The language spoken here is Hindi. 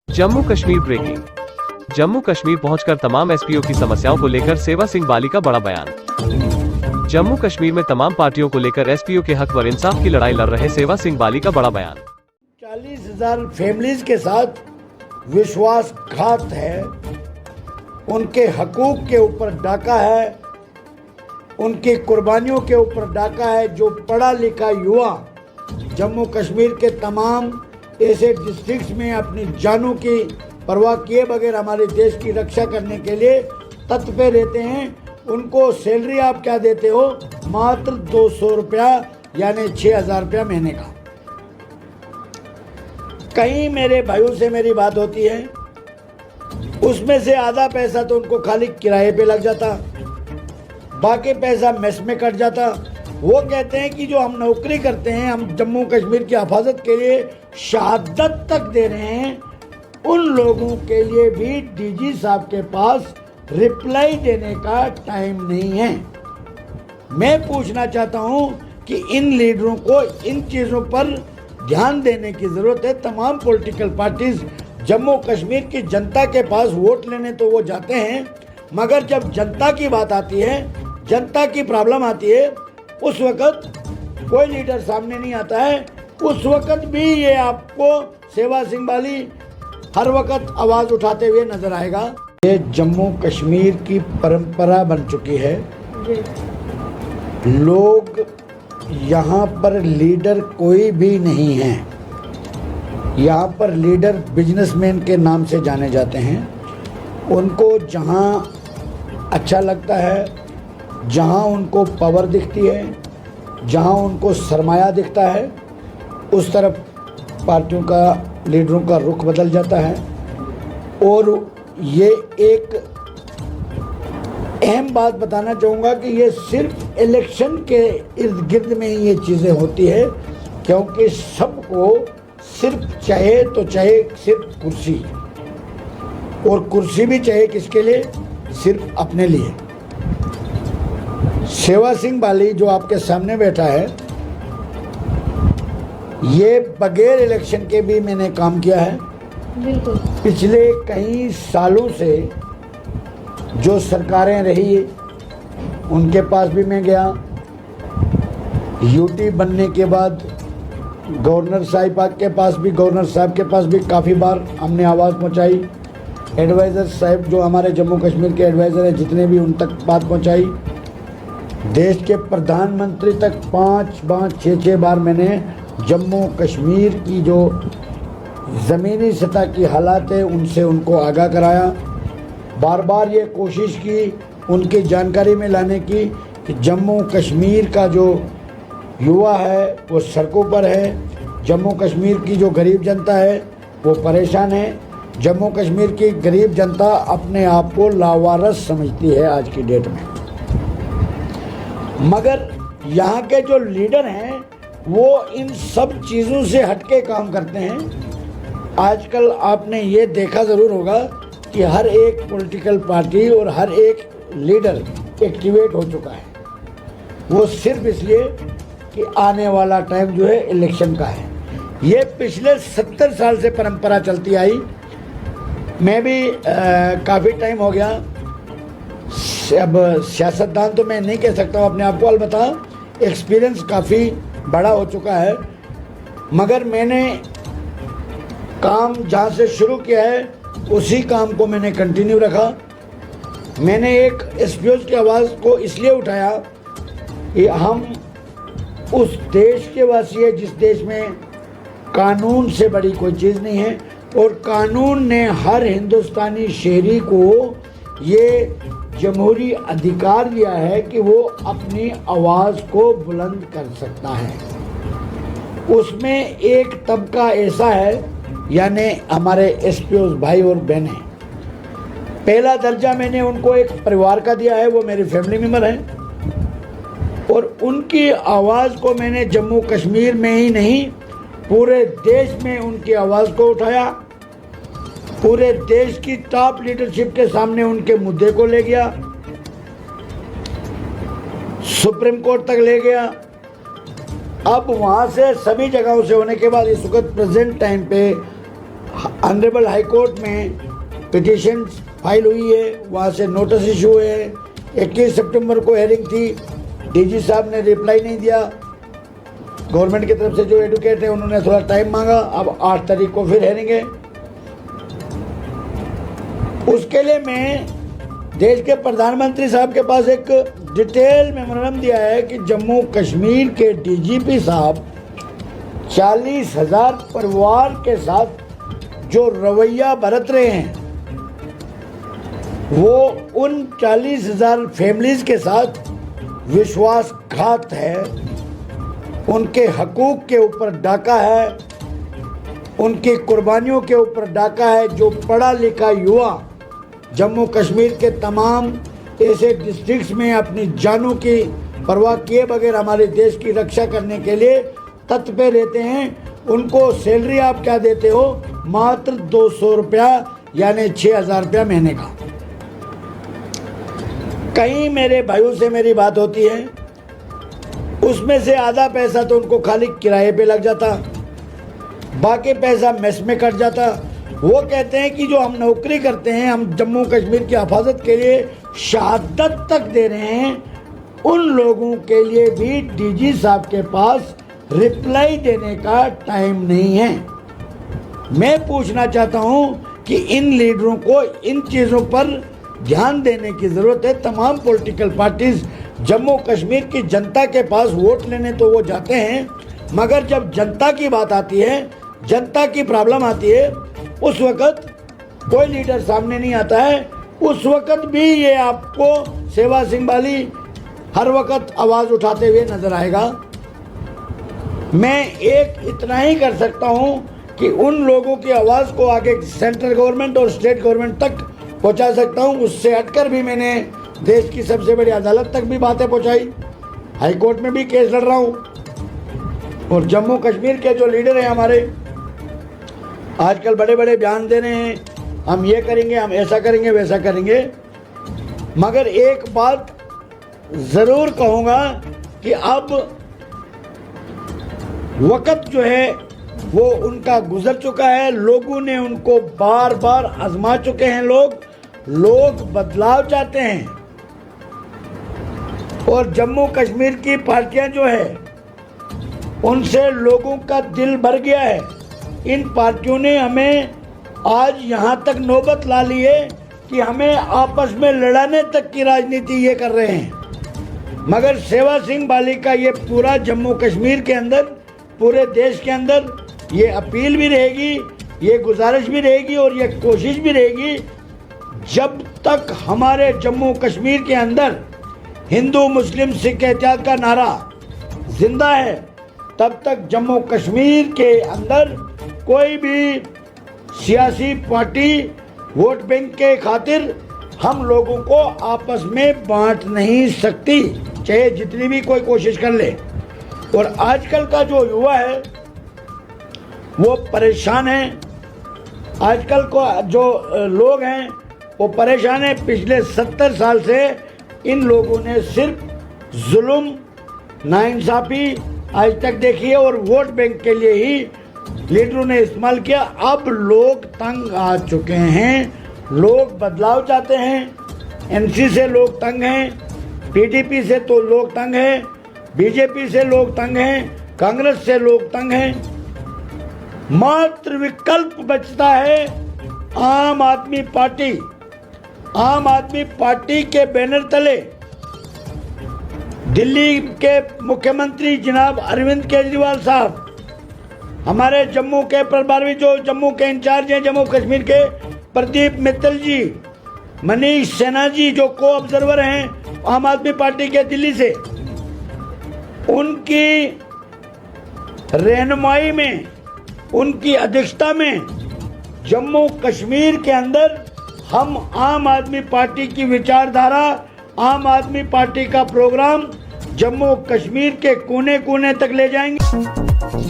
जम्मू कश्मीर ब्रेकिंग। जम्मू कश्मीर पहुंचकर तमाम एसपीओ की समस्याओं को लेकर सेवा सिंह बाली का बड़ा बयान। जम्मू कश्मीर में तमाम पार्टियों को लेकर एसपीओ के हक व इंसाफ की लड़ाई लड़ रहे सेवा सिंह बाली का बड़ा बयान। 40,000 फैमिलीज के साथ विश्वासघात है, उनके हकूक के ऊपर डाका है, उनकी कुर्बानियों के ऊपर डाका है। जो पढ़ा लिखा युवा जम्मू कश्मीर के तमाम ऐसे डिस्ट्रिक्ट्स में अपनी जानों की परवाह किए बगैर हमारे देश की रक्षा करने के लिए तत्पर रहते हैं, उनको सैलरी आप क्या देते हो? मात्र 200 रुपया यानी 6,000 रुपया महीने का। कहीं मेरे भाइयों से मेरी बात होती है, उसमें से आधा पैसा तो उनको खाली किराए पे लग जाता, बाकी पैसा मेस में कट जाता। वो कहते हैं कि जो हम नौकरी करते हैं, हम जम्मू कश्मीर की हिफाजत के लिए शहादत तक दे रहे हैं, उन लोगों के लिए भी डीजी साहब के पास रिप्लाई देने का टाइम नहीं है। मैं पूछना चाहता हूं कि इन लीडरों को इन चीज़ों पर ध्यान देने की ज़रूरत है। तमाम पॉलिटिकल पार्टीज जम्मू कश्मीर की जनता के पास वोट लेने तो वो जाते हैं, मगर जब जनता की बात आती है, जनता की प्रॉब्लम आती है, उस वक़्त कोई लीडर सामने नहीं आता है। उस वक़्त भी ये आपको सेवा सिंह बाली हर वक़्त आवाज़ उठाते हुए नज़र आएगा। ये जम्मू कश्मीर की परंपरा बन चुकी है। लोग यहाँ पर लीडर कोई भी नहीं है, यहाँ पर लीडर बिजनेसमैन के नाम से जाने जाते हैं। उनको जहाँ अच्छा लगता है, जहाँ उनको पावर दिखती है, जहाँ उनको सरमाया दिखता है, उस तरफ पार्टियों का लीडरों का रुख बदल जाता है। और ये एक अहम बात बताना चाहूँगा कि ये सिर्फ इलेक्शन के इर्द गिर्द में ही ये चीज़ें होती है, क्योंकि सबको सिर्फ चाहे तो चाहे सिर्फ कुर्सी, और कुर्सी भी चाहे किसके लिए? सिर्फ अपने लिए। सेवा सिंह बाली जो आपके सामने बैठा है, ये बगैर इलेक्शन के भी मैंने काम किया है। बिल्कुल। पिछले कई सालों से जो सरकारें रही उनके पास भी मैं गया। यूटी बनने के बाद गवर्नर साहब के पास भी काफ़ी बार हमने आवाज़ पहुंचाई। एडवाइज़र साहब जो हमारे जम्मू कश्मीर के एडवाइज़र हैं, जितने भी, उन तक बात पहुंचाई। देश के प्रधानमंत्री तक 5-6 बार मैंने जम्मू कश्मीर की जो ज़मीनी सतह की हालात है उनसे उनको आगाह कराया। बार बार ये कोशिश की उनकी जानकारी में लाने की कि जम्मू कश्मीर का जो युवा है वो सड़कों पर है, जम्मू कश्मीर की जो गरीब जनता है वो परेशान है, जम्मू कश्मीर की गरीब जनता अपने आप को लावारस समझती है आज की डेट में। मगर यहाँ के जो लीडर हैं वो इन सब चीज़ों से हटके काम करते हैं। आजकल आपने ये देखा ज़रूर होगा कि हर एक पॉलिटिकल पार्टी और हर एक लीडर एक्टिवेट हो चुका है। वो सिर्फ इसलिए कि आने वाला टाइम जो है इलेक्शन का है। ये पिछले 70 साल से परंपरा चलती आई। मैं भी काफ़ी टाइम हो गया, अब सियासतदान तो मैं नहीं कह सकता हूँ अपने आप को, अलबत्ता एक्सपीरियंस काफ़ी बड़ा हो चुका है। मगर मैंने काम जहाँ से शुरू किया है उसी काम को मैंने कंटिन्यू रखा। मैंने एक एसपीओज़ की आवाज़ को इसलिए उठाया कि हम उस देश के वासी हैं जिस देश में कानून से बड़ी कोई चीज़ नहीं है, और कानून ने हर हिंदुस्तानी शहरी को ये जमहूरी अधिकार दिया है कि वो अपनी आवाज़ को बुलंद कर सकता है। उसमें एक तबका ऐसा है, यानी हमारे एसपीओज़ भाई और बहनें, पहला दर्जा मैंने उनको एक परिवार का दिया है, वो मेरे फैमिली मेम्बर हैं, और उनकी आवाज़ को मैंने जम्मू कश्मीर में ही नहीं पूरे देश में उनकी आवाज़ को उठाया। पूरे देश की टॉप लीडरशिप के सामने उनके मुद्दे को ले गया, सुप्रीम कोर्ट तक ले गया, अब वहाँ से सभी जगहों से होने के बाद इस वक्त प्रेजेंट टाइम पे ऑनरेबल हाई कोर्ट में पिटीशन फाइल हुई है, वहाँ से नोटिस इशू हुए हैं। 21 सितंबर को हेयरिंग थी, डीजी साहब ने रिप्लाई नहीं दिया। गवर्नमेंट की तरफ से जो एडवोकेट है उन्होंने थोड़ा टाइम मांगा। अब 8 तारीख को फिर हेयरिंग है। उसके लिए मैं देश के प्रधानमंत्री साहब के पास एक डिटेल मेमोरेंडम दिया है कि जम्मू कश्मीर के डीजीपी साहब 40,000 परिवार के साथ जो रवैया बरत रहे हैं वो उन 40,000 फैमिलीज के साथ विश्वासघात है, उनके हकूक के ऊपर डाका है, उनकी कुर्बानियों के ऊपर डाका है। जो पढ़ा लिखा युवा जम्मू कश्मीर के तमाम ऐसे डिस्ट्रिक्ट्स में अपनी जानों की परवाह किए बगैर हमारे देश की रक्षा करने के लिए तत्पर रहते हैं, उनको सैलरी आप क्या देते हो? मात्र 200 रुपया यानी 6,000 रुपया महीने का। कहीं मेरे भाइयों से मेरी बात होती है, उसमें से आधा पैसा तो उनको खाली किराए पे लग जाता, बाकी पैसा मेस में कट जाता। वो कहते हैं कि जो हम नौकरी करते हैं, हम जम्मू कश्मीर की हिफाजत के लिए शहादत तक दे रहे हैं, उन लोगों के लिए भी डीजी साहब के पास रिप्लाई देने का टाइम नहीं है। मैं पूछना चाहता हूं कि इन लीडरों को इन चीज़ों पर ध्यान देने की ज़रूरत है। तमाम पॉलिटिकल पार्टीज जम्मू कश्मीर की जनता के पास वोट लेने तो वो जाते हैं, मगर जब जनता की बात आती है, जनता की प्रॉब्लम आती है, उस वक़्त कोई लीडर सामने नहीं आता है। उस वक़्त भी ये आपको सेवा सिंह बाली हर वक़्त आवाज़ उठाते हुए नज़र आएगा। मैं एक इतना ही कर सकता हूँ कि उन लोगों की आवाज़ को आगे सेंट्रल गवर्नमेंट और स्टेट गवर्नमेंट तक पहुँचा सकता हूँ। उससे हटकर भी मैंने देश की सबसे बड़ी अदालत तक भी बातें पहुँचाई, हाई कोर्ट में भी केस लड़ रहा हूँ। और जम्मू कश्मीर के जो लीडर हैं हमारे, आजकल बड़े बड़े बयान दे रहे हैं, हम ये करेंगे, हम ऐसा करेंगे, वैसा करेंगे, मगर एक बात ज़रूर कहूँगा कि अब वक़्त जो है वो उनका गुजर चुका है। लोगों ने उनको बार बार आजमा चुके हैं। लोग बदलाव चाहते हैं और जम्मू कश्मीर की पार्टियां जो है उनसे लोगों का दिल भर गया है। इन पार्टियों ने हमें आज यहाँ तक नौबत ला ली है कि हमें आपस में लड़ाने तक की राजनीति ये कर रहे हैं। मगर सेवा सिंह बाली का ये पूरा जम्मू कश्मीर के अंदर, पूरे देश के अंदर ये अपील भी रहेगी, ये गुजारिश भी रहेगी और ये कोशिश भी रहेगी, जब तक हमारे जम्मू कश्मीर के अंदर हिंदू मुस्लिम सिख एहतियात का नारा जिंदा है, तब तक जम्मू कश्मीर के अंदर कोई भी सियासी पार्टी वोट बैंक के खातिर हम लोगों को आपस में बांट नहीं सकती, चाहे जितनी भी कोई कोशिश कर ले। और आजकल का जो युवा है वो परेशान है। आजकल को जो लोग हैं वो परेशान है। पिछले 70 साल से इन लोगों ने सिर्फ जुल्म, नाइंसाफ़ी आज तक देखी है और वोट बैंक के लिए ही लीडरों ने इस्तेमाल किया। अब लोग तंग आ चुके हैं, लोग बदलाव चाहते हैं। एनसी से लोग तंग हैं, पीडीपी से तो लोग तंग हैं, बीजेपी से लोग तंग हैं, कांग्रेस से लोग तंग हैं। मात्र विकल्प बचता है आम आदमी पार्टी। आम आदमी पार्टी के बैनर तले दिल्ली के मुख्यमंत्री जनाब अरविंद केजरीवाल साहब, हमारे जम्मू के प्रभारी जो जम्मू के इंचार्ज हैं जम्मू कश्मीर के, प्रदीप मित्तल जी, मनीष सिन्हा जी जो को ऑब्जर्वर हैं आम आदमी पार्टी के दिल्ली से, उनकी रहनुमाई में, उनकी अध्यक्षता में जम्मू कश्मीर के अंदर हम आम आदमी पार्टी की विचारधारा, आम आदमी पार्टी का प्रोग्राम जम्मू कश्मीर के कोने कोने तक ले जाएंगे।